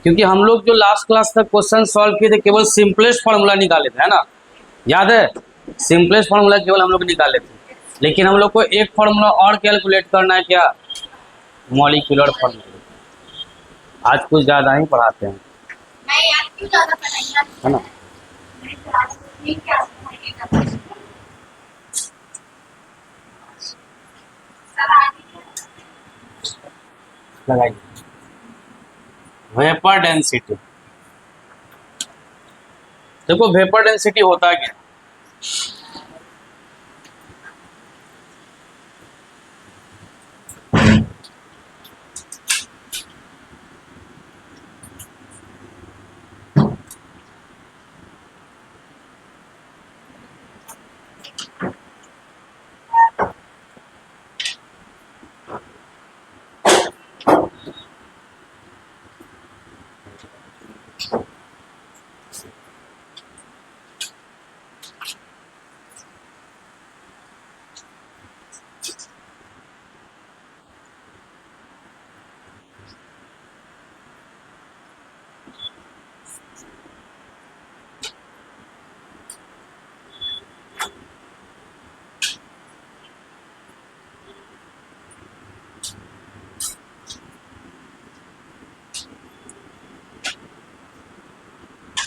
क्योंकि हम लोग जो लास्ट क्लास तक क्वेश्चन सॉल्व किए थे केवल सिंपलेस्ट फार्मूला निकाले थे, है ना, याद है? सिंपलेस्ट फार्मूला केवल हम लोग निकाले थे, लेकिन हम लोग को एक फार्मूला और कैलकुलेट करना है, क्या? Molecular formula. आज कुछ ज़्यादा ही पढ़ाते हैं, है ना? लगाइए वेपर डेंसिटी। देखो वेपर डेंसिटी होता है क्या?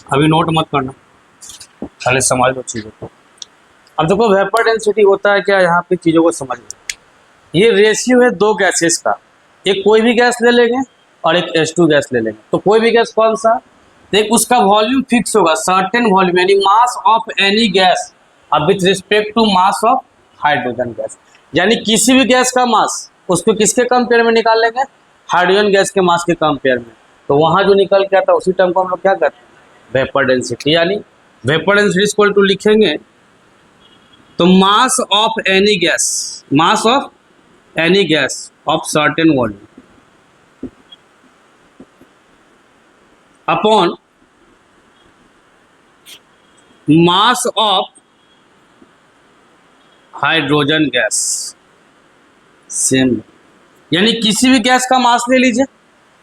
अभी नोट मत करना, पहले समझ लो चीज़ों को। अब देखो वेपर डेंसिटी होता है क्या, यहाँ पे चीज़ों को समझ लो। ये रेशियो है दो गैसेस का, एक कोई भी गैस ले लेंगे और एक H2 गैस ले लेंगे। तो कोई भी गैस कौन सा, देख उसका वॉल्यूम फिक्स होगा, सर्टेन वॉल्यूम, यानी मास ऑफ एनी गैस अब with respect to mass of hydrogen gas, यानी किसी भी गैस का मास उसको किसके कंपेयर में निकाल लेंगे, हाइड्रोजन गैस के मास के कंपेयर में। तो वहाँ जो निकल के आता है उसी टर्म को हम लोग क्या करते हैं, वेपर डेंसिटी। यानी वेपर डेंसिटी इक्वल टू लिखेंगे तो मास of any gas, mass of any gas off certain volume upon mass of hydrogen gas, same. यानी किसी भी गैस का मास ले लीजिए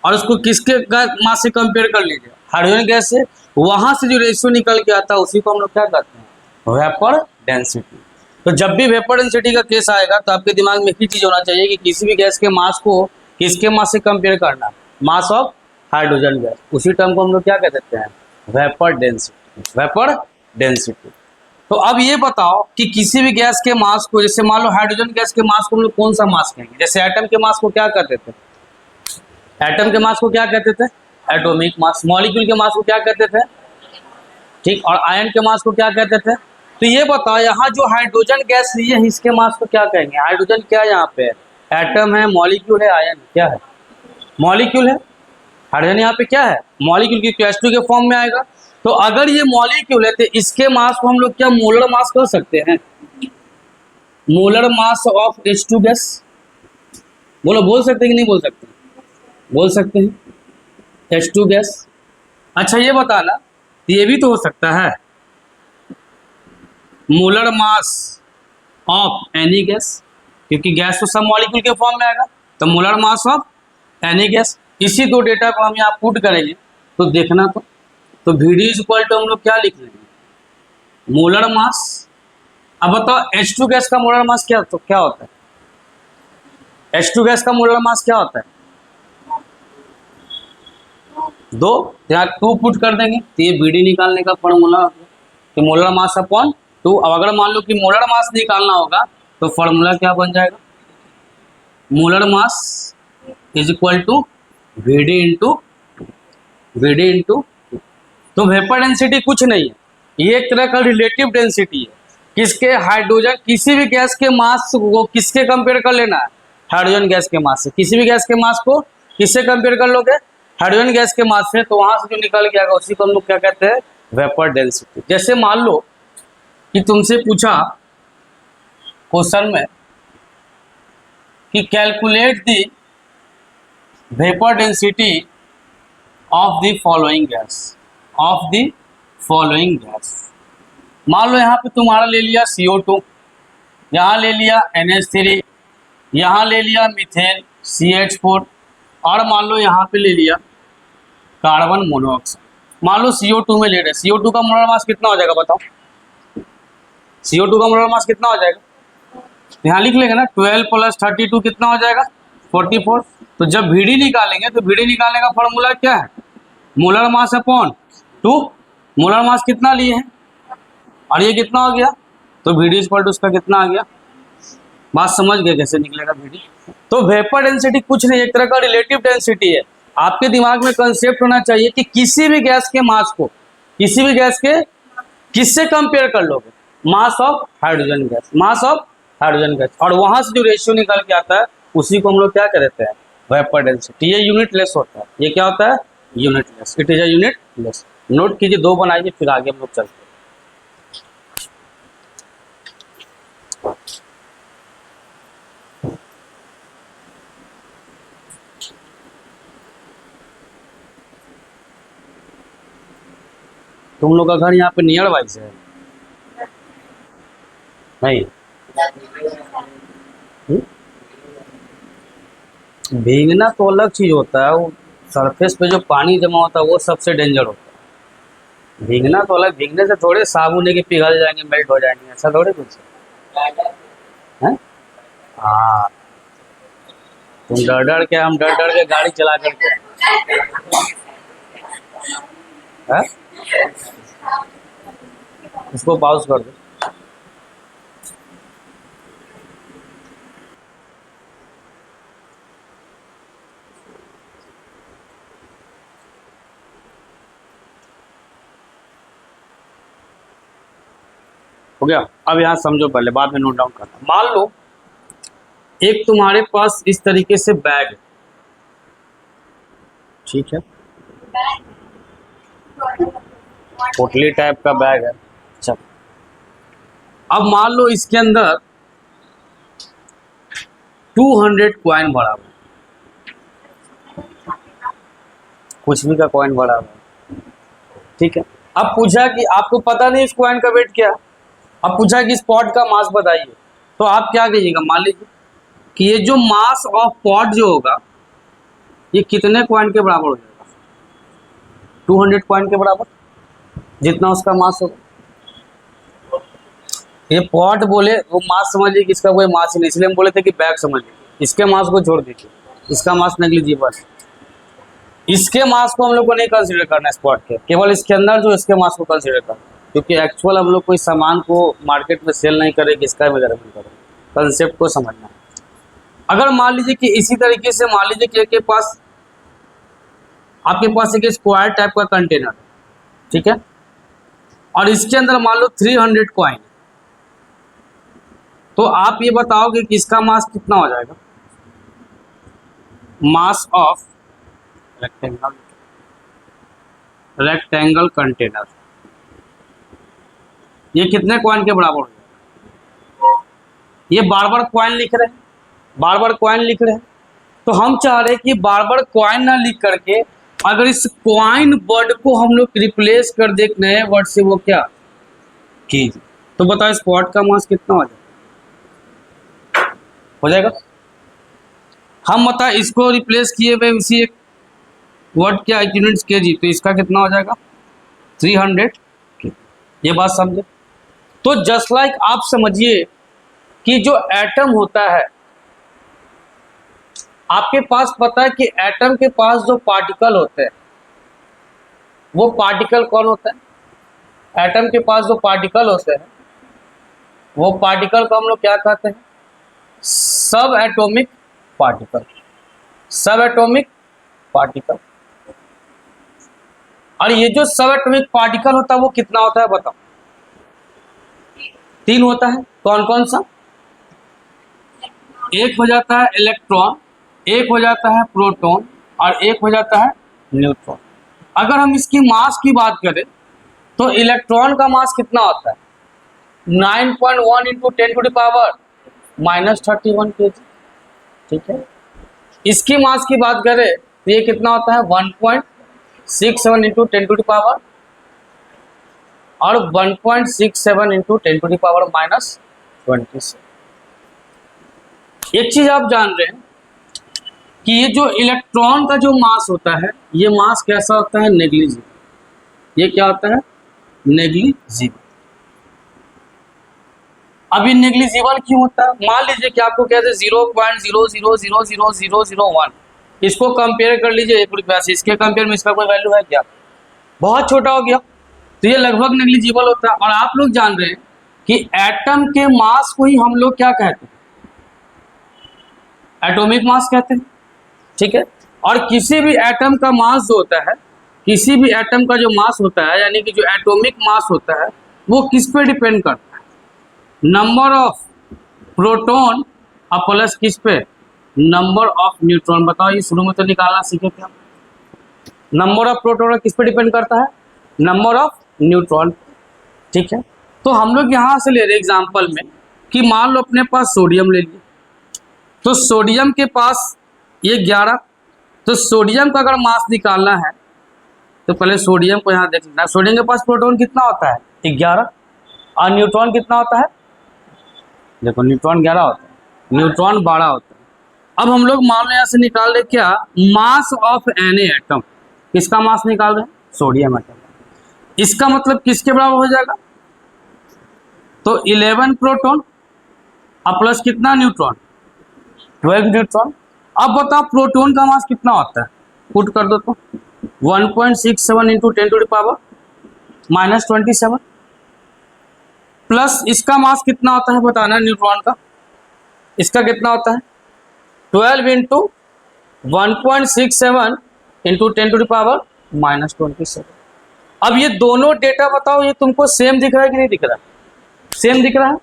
और उसको किसके मास से कंपेयर कर लीजिए, हाइड्रोजन गैस से। वहां से जो रेशियो निकल के आता है उसी को हम लोग क्या कहते हैं, वेपर डेंसिटी। तो जब भी वेपर डेंसिटी का केस आएगा तो आपके दिमाग में एक चीज होना चाहिए कि किसी भी गैस के मास को किसके मास से कंपेयर करना, मास ऑफ हाइड्रोजन गैस। उसी टर्म को हम लोग क्या कह देते हैं, वेपर डेंसिटी, वेपर डेंसिटी। तो अब ये बताओ कि किसी भी गैस के मास को, जैसे मान लो हाइड्रोजन गैस के मास को हम लोग कौन सा मास कहेंगे, जैसे एटम के मास को क्या कहते थे, एटम के मास को क्या कहते थे, एटॉमिक मास। मॉलिक्यूल के मास को क्या कहते थे, ठीक, और आयन के मास को क्या कहते थे। तो ये बताओ यहाँ जो हाइड्रोजन गैस ली है इसके मास को क्या कहेंगे, हाइड्रोजन क्या है यहाँ पे, एटम है, मॉलिक्यूल है, आयन क्या है, मॉलिक्यूल है। हाइड्रोजन यहाँ पे क्या है, मॉलिक्यूल की H2 के फॉर्म में आएगा। तो अगर ये मॉलिक्यूल है तो इसके मास को हम लोग क्या मोलर मास कह सकते हैं, molar mass of H2 gas. बोलो, बोल सकते हैं कि नहीं बोल सकते, बोल सकते हैं, H2 गैस। अच्छा ये बताना, ये भी तो हो सकता है molar mass of any gas, क्योंकि गैस तो सब मॉलिक्यूल के फॉर्म में आएगा, तो molar mass of any gas. इसी दो डेटा को हम यहाँ पुट करेंगे तो देखना, तो VD इक्वल टू हम लोग क्या लिख लेंगे, मोलर मास। अब बताओ H2 गैस का मोलर मास क्या होता है, H2 गैस का मोलर मास क्या होता है, 2, यहाँ 2 पुट कर देंगे तो ये VD निकालने का फॉर्मूला, तो मोलर मास अपॉन 2। अब अगर मान लो कि मोलर मास निकालना होगा तो फॉर्मूला क्या बन जाएगा, molar mass is equal to VD into. तो वेपर डेंसिटी कुछ नहीं है, ये एक तरह का रिलेटिव डेंसिटी है। किसके, हाइड्रोजन, किसी भी गैस के मास को किसके कंपेयर कर लेना है, हाइड्रोजन गैस के मास से। किसी भी गैस के मास को किससे कंपेयर कर लोगे, हाइड्रोजन गैस के मास से। तो वहां से जो निकल के आएगा उसी को हम लोग क्या कहते हैं, वेपर डेंसिटी। जैसे मान लो कि तुमसे पूछा क्वेश्चन में कि calculate the vapour density of the following gas, of the following gas. मान लो यहाँ पे तुम्हारा ले लिया CO2, यहाँ ले लिया NH3, यहाँ ले लिया मीथेन CH4, और मान लो यहाँ पे ले लिया कार्बन मोनोऑक्साइड। मान लो CO2 में ले रहे, CO2 का मोलर मास कितना हो जाएगा बताओ? CO2 का मोलर मास कितना हो जाएगा? यहाँ लिख लेंगे ना, 12 + 32 कितना हो जाएगा? 44। तो जब VD निकालेंगे तो VD निकालने का फॉर्मूला क्या है? Molar mass upon 2। Molar mass कितना लिए हैं और ये कितना हो गया? तो VD इक्वल टू उसका कितना आ गया? बात समझ गए कैसे निकलेगा VD? तो वेपर डेंसिटी कुछ नहीं, एक तरह का रिलेटिव डेंसिटी है। आपके दिमाग में कंसेप्ट होना चाहिए कि किसी भी गैस के मास को किसी भी गैस के किससे कंपेयर कर लोगे? मास of hydrogen gas, mass of hydrogen gas, और वहां से जो रेशियो निकल के आता है उसी को हम लोग क्या कहते हैं? Vapour density. ये यूनिट लेस होता है। ये क्या होता है? Unit less. It is a unit less. Note कीजिए, 2 बनाइए, फिर आगे हम लोग चलते हैं। तुम लोग का घर यहाँ पे नियर बाई से है? नहीं, भीगना तो अलग चीज होता है, वो सरफेस पे जो पानी जमा होता है वो सबसे डेंजर होता है। भीगना तो अलग, भीगने से थोड़े साबुन है कि पिघल जाएंगे, मेल्ट हो जाएंगे, ऐसा थोड़े कुछ है। हाँ, तुम डर डर के, हम डर डर के गाड़ी चला करके है? इसको पॉज कर दो। हो गया? अब यहाँ समझो, पहले बाद में नोट डाउन करना। मान लो एक तुम्हारे पास इस तरीके से बैग है, ठीक है, पोटली टाइप का बैग है। चल, अब मान लो इसके अंदर 200 कॉइन भरा हुआ है, कुछ भी का कॉइन भरा हुआ है, ठीक है। अब पूछा कि आपको पता नहीं इस कॉइन का वेट क्या है, अब पूछा कि इस पॉट का मास बताइए, तो आप क्या कहिएगा? मान लीजिए कि ये जो मास ऑफ पॉट जो होगा ये कितने कॉइन के बराबर हो जाएगा? 200 कॉइन के बराबर, जितना उसका मास होगा। ये पॉट बोले वो मास समझिए कि इसका कोई मास ही नहीं, इसलिए हम बोले थे कि बैग समझिए। इसके मास को छोड़ दीजिए, इसका मास नेग्लिजिबल। इसके मास को हम लोग को नहीं कंसीडर करना है स्पॉट के, केवल इसके अंदर जो इसके मास को कंसीडर करना, क्योंकि एक्चुअल हम लोग कोई सामान को मार्केट में सेल नहीं करेंगे, इसका मेजरमेंट करेंगे। कंसेप्ट को समझना है। अगर मान लीजिए कि इसी तरीके से मान लीजिए कि आपके पास एक स्क्वायर टाइप का कंटेनर, ठीक है, और इसके अंदर मान लो 300 कॉइन, तो आप ये बताओगे कि इसका मास कितना हो जाएगा? मास ऑफ रेक्टेंगल कंटेनर, ये कितने कॉइन के बराबर हो जाएगा? ये बार बार कॉइन लिख रहे हैं, बार बार कॉइन लिख रहे हैं, तो हम चाह रहे हैं कि बार बार कॉइन ना लिख करके अगर इस कॉइन वर्ड को हम लोग रिप्लेस कर दे नए वर्ड से, वो क्या केजी। तो बताओ स्पॉट का मास कितना हो जाएगा? हो जाएगा? हम बता इसको रिप्लेस किए हुए उसी एक वर्ड क्या यूनिट्स केजी, तो इसका कितना हो जाएगा? 300। ये बात समझे? तो जस्ट लाइक आप समझिए कि जो एटम होता है, आपके पास पता है कि एटम के पास जो पार्टिकल होते हैं वो पार्टिकल कौन होता है? एटम के पास जो पार्टिकल होते हैं वो पार्टिकल को हम लोग क्या कहते हैं? सब एटॉमिक पार्टिकल। सब एटॉमिक पार्टिकल। और ये जो सब एटॉमिक पार्टिकल होता है वो कितना होता है बताओ? 3 होता है। कौन कौन सा? एक हो जाता है इलेक्ट्रॉन, एक हो जाता है प्रोटॉन, और एक हो जाता है न्यूट्रॉन। अगर हम इसकी मास की बात करें तो इलेक्ट्रॉन का मास कितना होता है? 9.1 इंटू 10⁻⁻31 kg, ठीक है। इसकी मास की बात करें तो ये कितना होता है? 1.67 इंटू 10⁻, और 1.67 इंटू 10⁻⁻27। एक चीज आप जान रहे हैं कि ये जो इलेक्ट्रॉन का जो मास होता है, ये मास कैसा होता है? नेग्लिजिबल। ये क्या होता है? नेग्लिजिबल। अब ये नेग्लिजिबल क्यों होता है? मान लीजिए कि आपको कहते हैं 0.00000001, इसको कंपेयर कर लीजिए 1 रुपया से, इसके कंपेयर में इसका कोई वैल्यू है क्या? बहुत छोटा हो गया, तो ये लगभग नेग्लिजिबल होता है। और आप लोग जान रहे हैं कि एटम के मास को ही हम लोग क्या कहते हैं? एटॉमिक मास कहते हैं, ठीक है। और किसी भी एटम का मास जो होता है, किसी भी एटम का जो मास होता है, यानी कि जो एटॉमिक मास होता है, वो किस पे डिपेंड करता है? नंबर ऑफ प्रोटॉन और प्लस किस पे? Number of neutron. बताओ, ये शुरू में तो निकालना सीखे थे हम। नंबर ऑफ प्रोटॉन किस पे डिपेंड करता है? नंबर ऑफ न्यूट्रॉन, ठीक है। तो हम लोग यहां से ले रहे एग्जांपल में कि मान लो अपने पास सोडियम ले लिए, तो सोडियम के पास ये 11, तो सोडियम का अगर मास निकालना है तो पहले सोडियम को यहाँ देख लेना। सोडियम के पास प्रोटॉन कितना होता है? 11। और न्यूट्रॉन कितना होता है? देखो, न्यूट्रॉन 11 होता है, न्यूट्रॉन 12 होता है। अब हम लोग मान लो यहाँ से निकाल रहे क्या? मास ऑफ एन एटम। किसका मास निकाल रहे हैं? Sodium atom. इसका मतलब किसके बराबर हो जाएगा? तो 11 प्रोटॉन और प्लस कितना न्यूट्रॉन? 12 न्यूट्रॉन। अब बताओ प्रोटॉन का मास कितना होता है? पुट कर दो तो 1.67 इंटू 10⁻⁻27 प्लस इसका मास कितना होता है बताना न्यूट्रॉन का? इसका कितना होता है? 12 इंटू 1.67 इंटू 10⁻⁻27। अब ये दोनों डेटा बताओ, ये तुमको सेम दिख रहा है कि नहीं दिख रहा है? सेम दिख रहा है।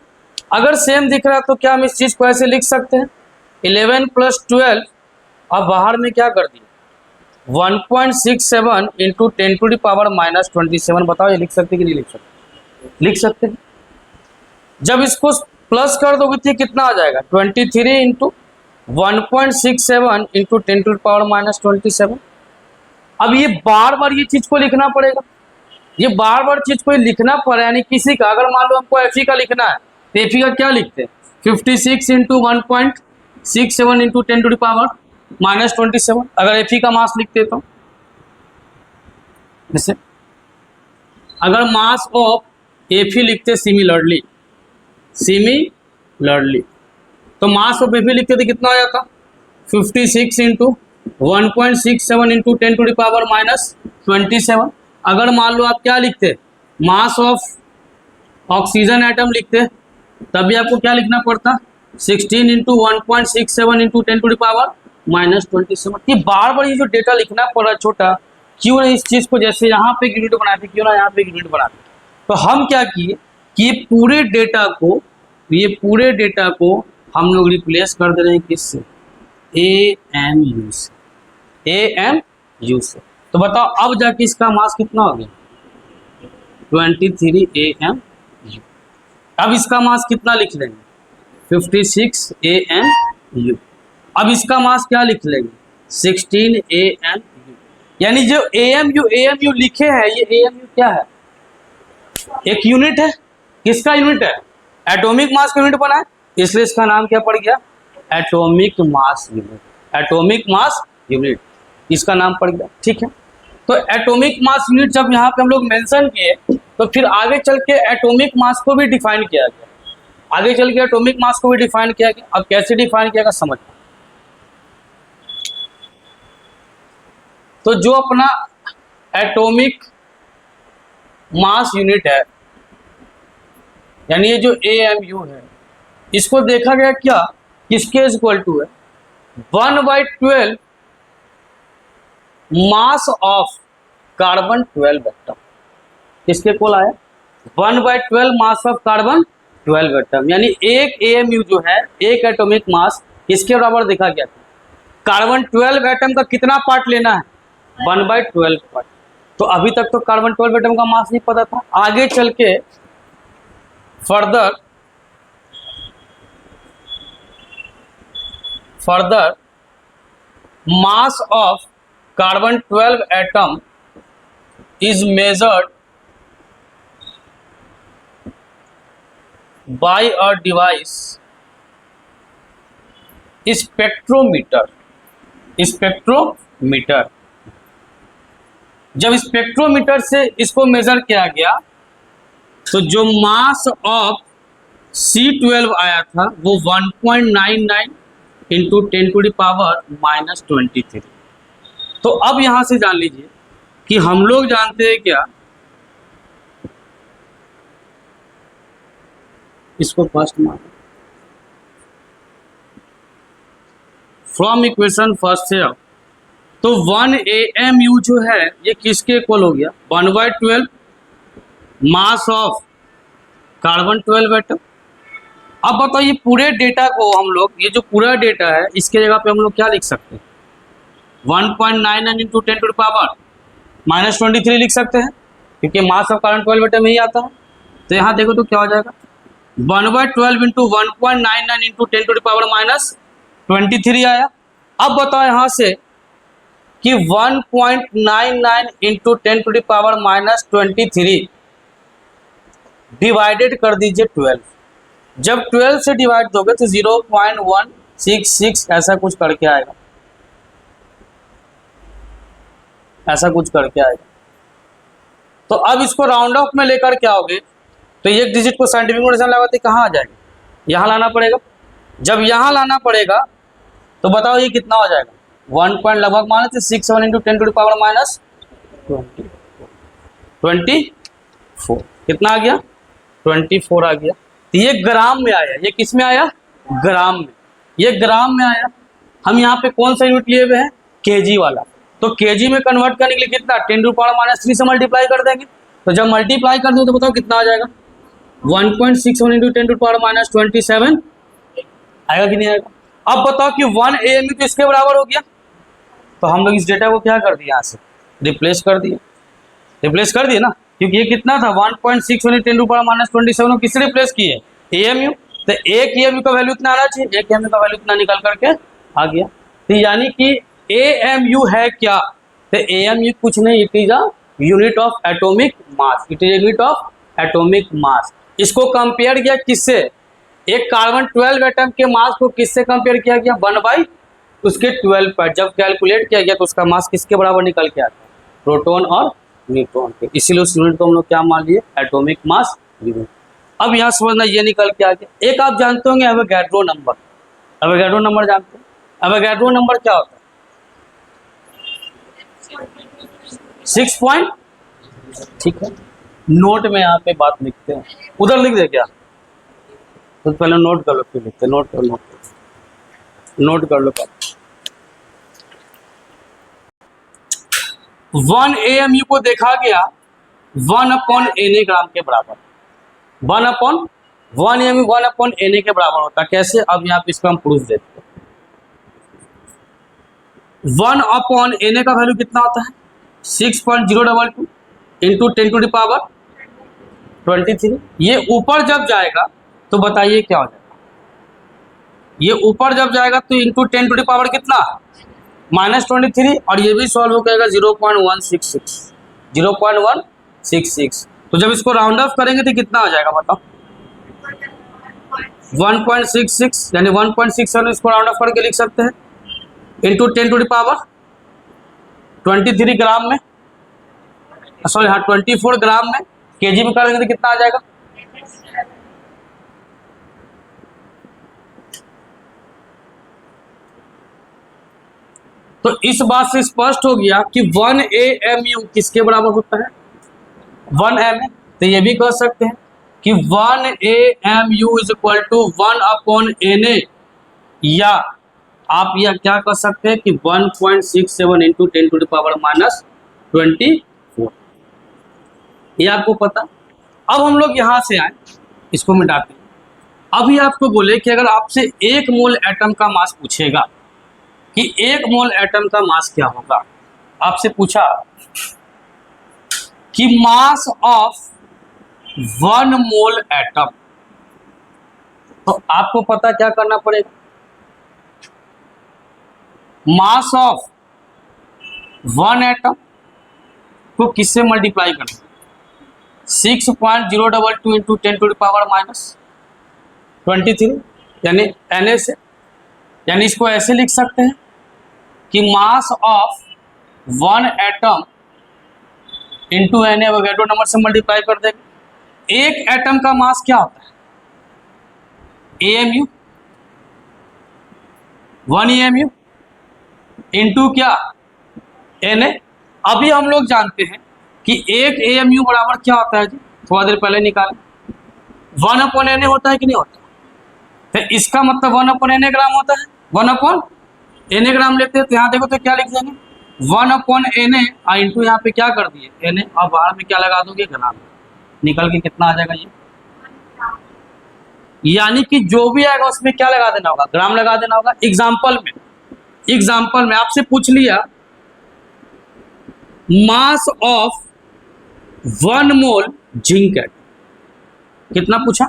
अगर सेम दिख रहा है तो क्या हम इस चीज को ऐसे लिख सकते हैं? 11 प्लस 12, अब बाहर में क्या कर दिए? 1.67 इंटू 10⁻⁻27। बताओ, ये लिख सकते कि नहीं लिख सकते? लिख सकते हैं। जब इसको प्लस कर दोगे तो कितना आ जाएगा? 23 इंटू 1.67 इंटू 10⁻⁻27। अब ये बार बार ये चीज को लिखना पड़ेगा, ये बार बार चीज को लिखना पड़े, यानी किसी का अगर मान लो हमको एफी का लिखना है तो एफी का क्या लिखते हैं? 56 इंटू 1.67 इंटू 10⁻⁻27। अगर एफी का मास लिखते तो जैसे अगर मास ऑफ एफी लिखते सिमिलरली तो मास ऑफ एफी लिखते तो कितना हो जाता? 56 इंटू 1.67 इंटू 10⁻⁻27। अगर मान लो आप क्या लिखते? मास ऑफ ऑक्सीजन एटम लिखते, तब भी आपको क्या लिखना पड़ता? 16 इंटू 1.67 इंटू 10⁻⁻27। ये बार बार ये जो डेटा लिखना पड़ा छोटा, क्यों नहीं इस चीज को जैसे यहाँ पे यूनिट बनाते, क्यों ना यहाँ पे यूनिट बनाते? तो हम क्या किए कि ये पूरे डेटा को हम लोग रिप्लेस कर दे रहे हैं किससे? AMU से। तो बताओ अब जाके इसका मास कितना हो गया? 23 AMU। अब इसका मास कितना लिख लेंगे? 56 AMU। अब इसका मास क्या लिख लेंगे? 16 AMU। यानी जो AMU लिखे हैं, ये AMU क्या है? एक यूनिट है। किसका यूनिट है? एटॉमिक मास का यूनिट बना है, इसलिए इसका नाम क्या पड़ गया? Atomic mass unit. Atomic mass unit इसका नाम पड़ गया, ठीक है। तो एटॉमिक मास यूनिट जब यहाँ पे हम लोग मेंशन किए, तो फिर आगे चल के एटॉमिक मास को भी डिफाइन किया गया। आगे चल के एटॉमिक मास को भी डिफाइन किया गया। अब कैसे डिफाइन किया गया समझ। तो जो अपना एटॉमिक मास यूनिट है, यानी ये जो AMU है, इसको देखा गया क्या? किसके इक्वल टू है? 1/12 मास ऑफ कार्बन 12 एटम। किसके इक्वल आया? 1/12 मास ऑफ कार्बन 12 एटम। यानी एक AMU जो है, एक एटॉमिक मास, इसके बराबर देखा गया था। कार्बन 12 एटम का कितना पार्ट लेना है? 1/12 पार्ट। तो अभी तक तो कार्बन 12 एटम का मास नहीं पता था। आगे चल के further mass of carbon 12 atom is measured by a device spectrometer. Spectrometer, जब स्पेक्ट्रोमीटर से इसको मेजर किया गया तो जो मास ऑफ C12 आया था वो 1.99 इंटू 10⁻⁻23। तो अब यहां से जान लीजिए कि हम लोग जानते हैं क्या, इसको फर्स्ट मान फ्रॉम इक्वेशन फर्स्ट से अब, तो 1 AMU जो है ये किसके इक्वल हो गया, 1/12 मास ऑफ कार्बन 12 एटम। अब बताइए पूरे डेटा को हम लोग, ये जो पूरा डेटा है इसके जगह पे हम लोग क्या लिख सकते हैं, 1.99 इंटू 10⁻⁻23 लिख सकते हैं, क्योंकि मास ऑफ कार्बन 12 एटम यही आता है। तो यहाँ देखो तो क्या हो जाएगा, 1/12 इंटू 1.99 इंटू 10⁻⁻23 आया। अब बताओ यहाँ से कि 1.99 इंटू 10⁻⁻23 डिवाइडेड कर दीजिए 12। जब 12 से डिवाइड दोगे तो 0.166 ऐसा कुछ करके आएगा, ऐसा कुछ करके आएगा। तो अब इसको राउंड ऑफ में लेकर क्या होगे, तो एक डिजिट को साइंटिफिक नोटेशन लगाते कहाँ आ जाएगा, यहाँ लाना पड़ेगा। जब यहाँ लाना पड़ेगा तो बताओ ये कितना हो जाएगा, 1 पॉइंट लगभग माने थे 67 इंटू 10⁻⁻24 कितना आ गया, 24 आ गया। तो ये ग्राम में आया, ये किस में आया, ग्राम में, ये ग्राम में आया। हम यहाँ पे कौन सा यूनिट लिए हुए हैं, केजी वाला। तो केजी में कन्वर्ट करने के लिए कितना, 10⁻³ से मल्टीप्लाई कर देंगे। तो जब मल्टीप्लाई कर दो तो बताओ कितना आ जाएगा, 1.61 इंटू 10⁻27 आएगा कि नहीं आएगा। अब बताओ कि 1 AMU तो इसके बराबर हो गया, तो हम लोग इस डेटा को क्या कर दिए, यहाँ से रिप्लेस कर दिए, रिप्लेस कर दिए ना, क्योंकि ये कितना था 1.61 इंटू 10⁻27 किससे रिप्लेस किए, AMU। तो एक AMU का वैल्यू इतना आना चाहिए, एक AMU का वैल्यू इतना निकल करके आ गया। तो यानी कि AMU है क्या, तो AMU कुछ नहीं, it is a unit of atomic mass, it is unit of atomic mass. इसको कंपेयर किया किससे, एक कार्बन 12 एटम के मास को किससे कंपेयर किया गया, 1 उसके 12 पर। जब कैलकुलेट किया गया तो उसका मास किसके बराबर निकल के आता है, प्रोटॉन और न्यूट्रॉन के। इसीलिए उस यूनिट को हम लोग क्या मान लिए, एटॉमिक मास यूनिट। अब यहाँ समझना ये निकल के आ गया। एक आप जानते होंगे एवोगैड्रो नंबर, एवोगैड्रो नंबर जानते हैं, एवोगैड्रो नंबर क्या होता है, 6 पॉइंट, ठीक है। नोट में यहाँ पे बात लिखते हैं, उधर लिख दे क्या, तो पहले नोट कर लो, फिर लिखते हैं, नोट कर लो, नोट कर लो। 1 AMU को देखा गया 1/Na ग्राम के बराबर, 1 AMU 1/Na के बराबर होता है। कैसे, अब यहाँ पे इसका हम प्रूफ देते हैं। 1/Na का वैल्यू कितना होता है, 6.022 इंटू 10⁻23। ये ऊपर जब जाएगा तो बताइए क्या हो जाएगा, ये ऊपर जब जाएगा तो इंटू 10 कितना, -23, और ये भी सॉल्व हो जाएगा 0.166। तो जब इसको राउंड ऑफ करेंगे तो कितना हो जाएगा बताओ, 1.66, यानी 1.67 इसको राउंड ऑफ करके लिख सकते हैं, इंटू 10⁻23 ग्राम में, सॉरी हाँ 24 ग्राम में, केजी में करेंगे तो कितना आ जाएगा, तो इस बात से स्पष्ट हो गया कि 1 AMU किसके बराबर होता है, 1 Ma। तो ये भी कह सकते हैं कि 1 AMU is equal to 1/Na, या आप यह क्या कर सकते हैं कि 1.67 इंटू 10⁻⁻24, ये आपको पता। अब हम लोग यहां से आए, इसको मिटाते हैं। अभी आपको बोले कि अगर आपसे 1 मोल एटम का मास पूछेगा कि 1 मोल एटम का मास क्या होगा, आपसे पूछा कि मास ऑफ 1 मोल एटम, तो आपको पता क्या करना पड़ेगा, मास ऑफ 1 एटम को किससे मल्टीप्लाई करना, 6.022 इंटू 10⁻⁻23 यानी Na से। यानी इसको ऐसे लिख सकते हैं कि mass of one atom into N Avogadro number से मल्टीप्लाई कर देंगे। एक एटम का मास क्या होता है? AMU, 1 EMU इंटू क्या? Na। अभी हम लोग जानते हैं कि एक AMU बराबर क्या होता है जी, थोड़ा देर पहले निकाले, 1/Na होता है कि नहीं होता? तो इसका मतलब 1/Na ग्राम होता है, 1/Na ग्राम लेते हैं। तो यहाँ देखो तो क्या लिख देंगे, 1/Na और इंटू यहाँ पे क्या कर दिए Na, और बाहर में क्या लगा दोगे, ग्राम। निकल के कितना आ जाएगा ये, यानी कि जो भी आएगा उसमें क्या लगा देना होगा, ग्राम लगा देना होगा। एग्जाम्पल में आपसे पूछ लिया mass of 1 mole zinc atom, कितना पूछा?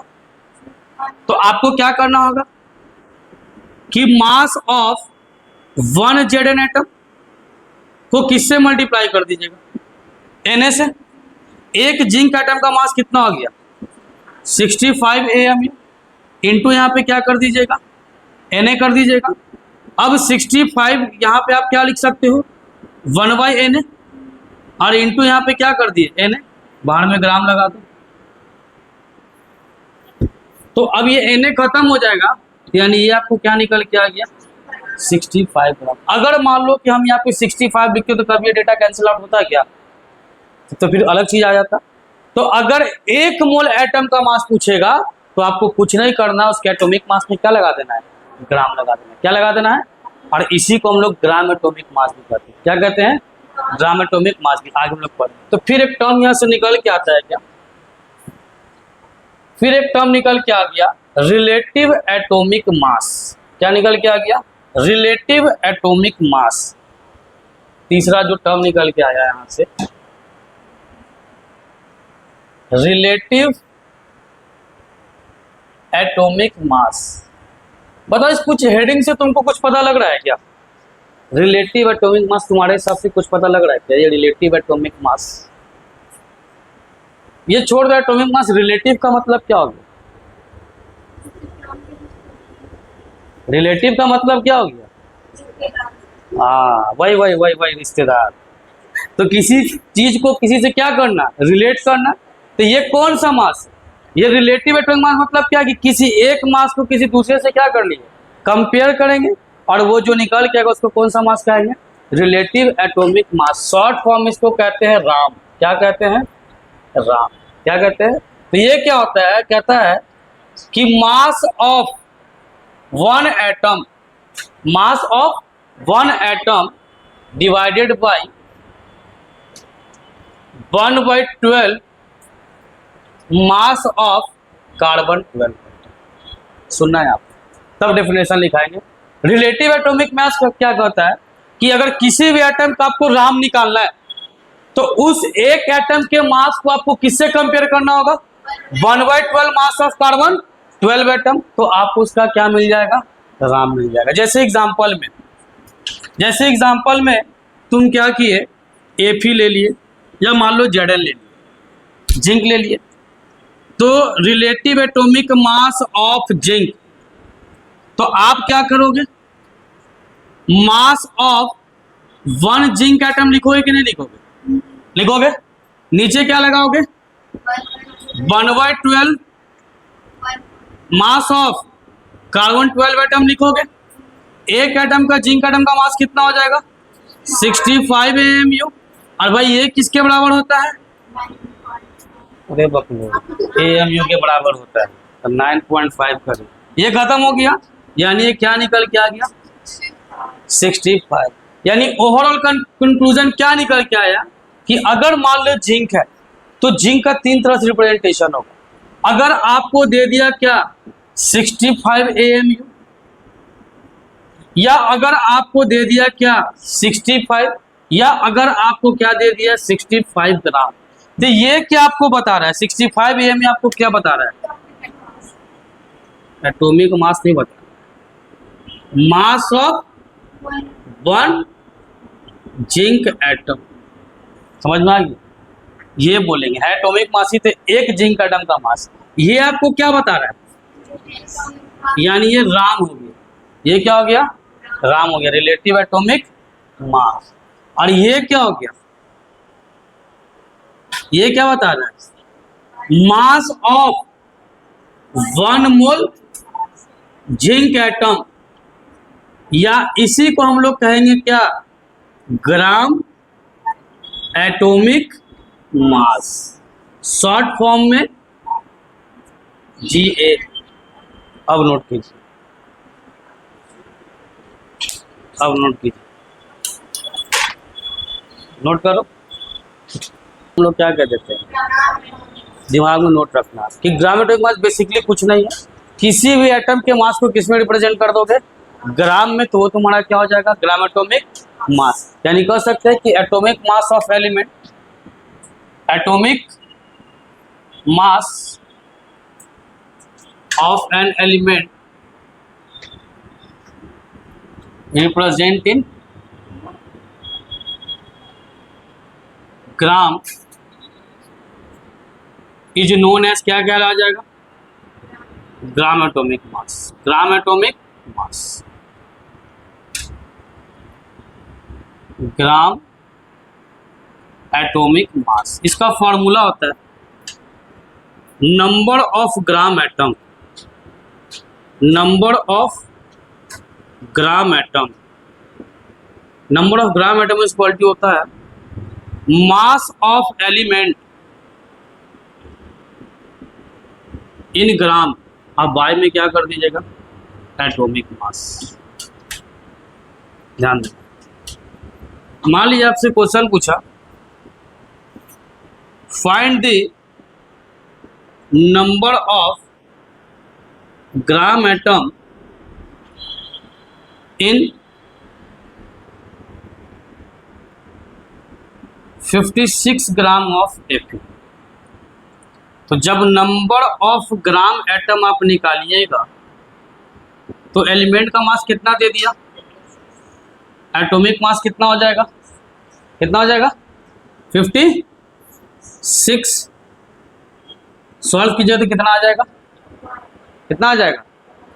तो आपको क्या करना होगा कि मास ऑफ 1 Zn एटम को किससे मल्टीप्लाई कर दीजिएगा, Na से। एक जिंक एटम का मास कितना हो गया, 65 AMU इंटू यहाँ पे क्या कर दीजिएगा, Na कर दीजिएगा। अब 65 यहाँ पे आप क्या लिख सकते हो, 1/Na, और इंटू यहाँ पे क्या कर दिए Na, बाहर में ग्राम लगा दो। तो अब ये Na खत्म हो जाएगा, यानी ये आपको क्या निकल के आ गया, 65 ग्राम। अगर मान लो कि हम यहाँ पे 65 लिखते तो कभी ये डेटा कैंसिल आउट होता क्या, तो फिर अलग चीज आ जाता। तो अगर 1 मोल एटम का मास पूछेगा तो आपको कुछ नहीं करना, उसके एटॉमिक मास में क्या लगा देना है, ग्राम लगा देना है। क्या लगा देना है, और इसी को हम लोग ग्राम एटॉमिक मास भी कहते हैं। क्या कहते हैं, ग्राम एटॉमिक मास भी। आगे हम लोग पढ़ें। तो फिर एक टर्म यहाँ से निकल के आता है क्या, फिर एक टर्म निकल के आ गया रिलेटिव एटॉमिक मास। क्या निकल के आ गया, रिलेटिव एटॉमिक मास। तीसरा जो टर्म निकल के आया यहां से, रिलेटिव एटॉमिक मास। बताओ इस कुछ हेडिंग से तुमको कुछ पता लग रहा है क्या, रिलेटिव एटॉमिक मास तुम्हारे हिसाब से कुछ पता लग रहा है क्या? ये रिलेटिव एटॉमिक मास, ये छोड़ दो, एटॉमिक मास रिलेटिव का मतलब क्या हो गया, रिलेटिव का मतलब क्या हो गया, हाँ वही रिश्तेदार। तो किसी चीज को किसी से क्या करना, रिलेट करना। तो ये कौन सा मास, ये रिलेटिव एटॉमिक मास मतलब क्या, कि किसी एक मास को किसी दूसरे से क्या कर लिए, कंपेयर करेंगे, और वो जो निकल के आएगा उसको कौन सा मास कहेंगे, relative atomic mass. Short form इसको कहते हैं राम। क्या कहते हैं, राम। क्या कहते हैं। तो ये क्या होता है, कहता है कि mass of 1 atom, mass of 1 atom divided by 1/12 mass of carbon 12। सुनना है आप, तब डेफिनेशन लिखाएंगे। रिलेटिव एटॉमिक मास क्या कहता है कि अगर किसी भी एटम का आपको राम निकालना है तो उस एक एटम के मास को आपको किससे कंपेयर करना होगा, 1/12 मास ऑफ कार्बन 12 एटम। तो आपको उसका क्या मिल जाएगा, राम मिल जाएगा। जैसे एग्जांपल में तुम क्या किए, Fe ले लिए, या मान लो Zn ले लिए, जिंक ले लिए। तो relative atomic mass of zinc, तो आप क्या करोगे, मास ऑफ 1 जिंक एटम लिखोगे कि नहीं लिखोगे, लिखोगे। नीचे क्या लगाओगे, 1/12 मास ऑफ कार्बन 12 एटम लिखोगे। एक एटम का, जिंक एटम का मास कितना हो जाएगा, 65 AMU। और भाई ये किसके बराबर होता है, अरे बकलो, AMU के बराबर होता है, तो 9.5 करें। ये खत्म हो गया, यानी ये क्या निकल के आ गया, 65। यानी ओवरऑल कंक्लूजन क्या निकल के आया कि अगर मान लो जिंक है तो जिंक का 3 तरह से रिप्रेजेंटेशन होगा। अगर आपको दे दिया क्या, 65 AMU, या अगर आपको दे दिया क्या 65, या अगर आपको क्या दे दिया 65 ग्राम। तो ये क्या आपको बता रहा है, 65 AMU आपको क्या बता रहा है, एटॉमिक मास नहीं बता रहा, मास ऑफ 1 जिंक एटम। समझ में आ गया, ये बोलेंगे है एटॉमिक मास ही, तो एक जिंक एटम का मास। ये आपको क्या बता रहा है, यानी ये राम हो गया। ये क्या हो गया, ग्राम हो गया, रिलेटिव एटॉमिक मास। और ये क्या हो गया, ये क्या बता रहा है, mass of 1 mole zinc atom, या इसी को हम लोग कहेंगे क्या, ग्राम एटॉमिक मास, शॉर्ट फॉर्म में GA। अब नोट कीजिए, अब नोट कीजिए, नोट करो। हम लोग क्या कह देते हैं, दिमाग में नोट रखना कि ग्राम एटॉमिक मास बेसिकली कुछ नहीं है, किसी भी एटम के मास को किस में रिप्रेजेंट कर दोगे, ग्राम में, तो वो तुम्हारा क्या हो जाएगा, ग्राम एटॉमिक मास। यानी कह सकते हैं कि atomic mass of element, atomic mass of an element represent in gram is known as, क्या क्या आ जाएगा, gram atomic mass, gram atomic mass, gram atomic mass. इसका फॉर्मूला होता है number of gram atom, number of gram atom, number of gram atom is equal to होता है मास of element in ग्राम। अब बाय में क्या कर दीजिएगा, एटॉमिक मास। ध्यान दें, मान लीजिए आपसे क्वेश्चन पूछा, find the number of gram atom in 56 gram of Fe। तो जब नंबर ऑफ ग्राम एटम आप निकालिएगा तो एलिमेंट का मास कितना दे दिया, एटॉमिक मास कितना हो जाएगा, कितना हो जाएगा 56। सॉल्व कीजिए तो कितना आ जाएगा, कितना आ जाएगा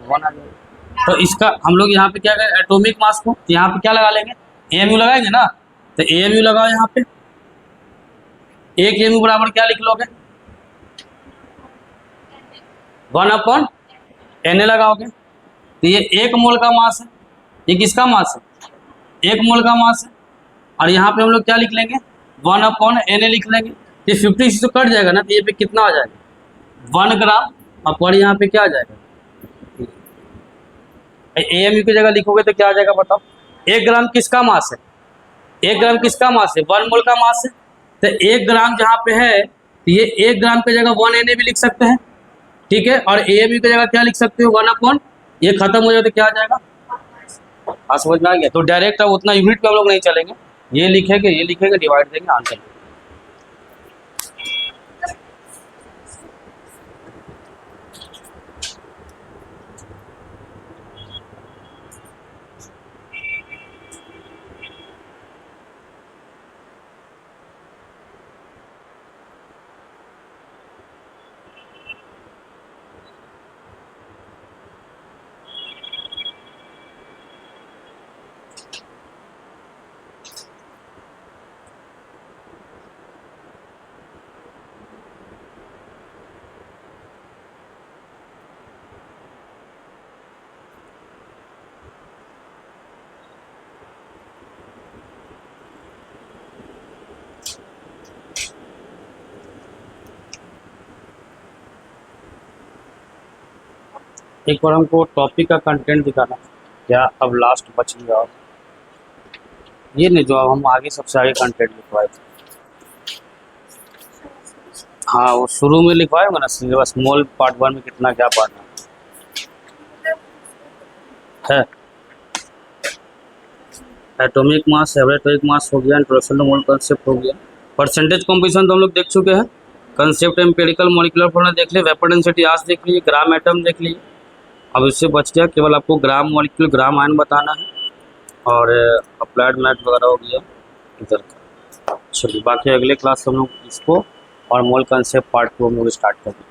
1 आ जाएगा। तो इसका हम लोग यहाँ पे क्या करें, एटॉमिक मास को यहाँ पे क्या लगा लेंगे, AMU लगाएंगे ना, तो AMU लगाओ यहाँ पे, एक AMU बराबर क्या लिख लोगे, 1/Na लगाओगे। तो ये 1 मोल का मास है, ये किसका मास है, 1 मोल का मास है। और यहाँ पे हम लोग क्या लिख लेंगे, 1/Na लिख लेंगे। ये 56 तो कट जाएगा ना, तो ये पे कितना आ जाएगा 1 ग्राम, और पर यहाँ पे क्या आ जाएगा, AMU की जगह लिखोगे तो क्या आ जाएगा बताओ, 1 ग्राम किसका मास है, 1 ग्राम किसका मास है, 1 मोल का मास है। तो 1 ग्राम जहाँ पे है, तो ये 1 ग्राम की जगह 1Na भी लिख सकते हैं, ठीक है। और AMU की जगह क्या लिख सकते हो, 1/, ये खत्म हो जाए तो क्या आ जाएगा, समझ में आ गया। तो डायरेक्ट अब उतना यूनिट पे हम लोग नहीं चलेंगे, ये लिखेंगे डिवाइड देंगे, आंसर। एक बार हमको टॉपिक का कंटेंट दिखाना, क्या अब लास्ट बच गया, ये नहीं जो अब हम आगे सबसे आगे कंटेंट लिखवाए थे, हाँ वो शुरू में लिखवाए होगा ना सिलेबस, स्मॉल पार्ट 1 में कितना क्या पढ़ना है। Atomic mass, average atomic mass हो गया, इंट्रोडक्शन टू मोल कंसेप्ट हो गया, परसेंटेज कॉम्पोजिशन तो हम लोग देख चुके हैं, कंसेप्ट एम्पिरिकल मॉलिक्यूलर फॉर्मूला देख लिए, वेपर डेंसिटी आज देख लीजिए, ग्राम एटम देख लीजिए। अब इससे बच गया केवल आपको ग्राम मॉलिक्यूल, ग्राम आयन बताना है, और अप्लाइड मैथ वगैरह हो गया इधर का। चलिए बाकी अगले क्लास से हम लोग इसको और मोल कंसेप्ट पार्ट 2 हम लोग स्टार्ट करेंगे।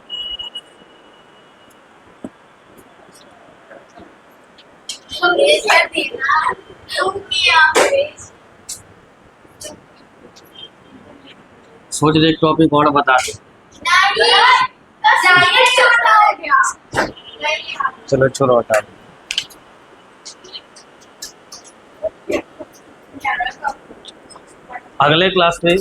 सोच रहे टॉपिक और बता दे। चलो छोड़ो हटा दो। अगले क्लास में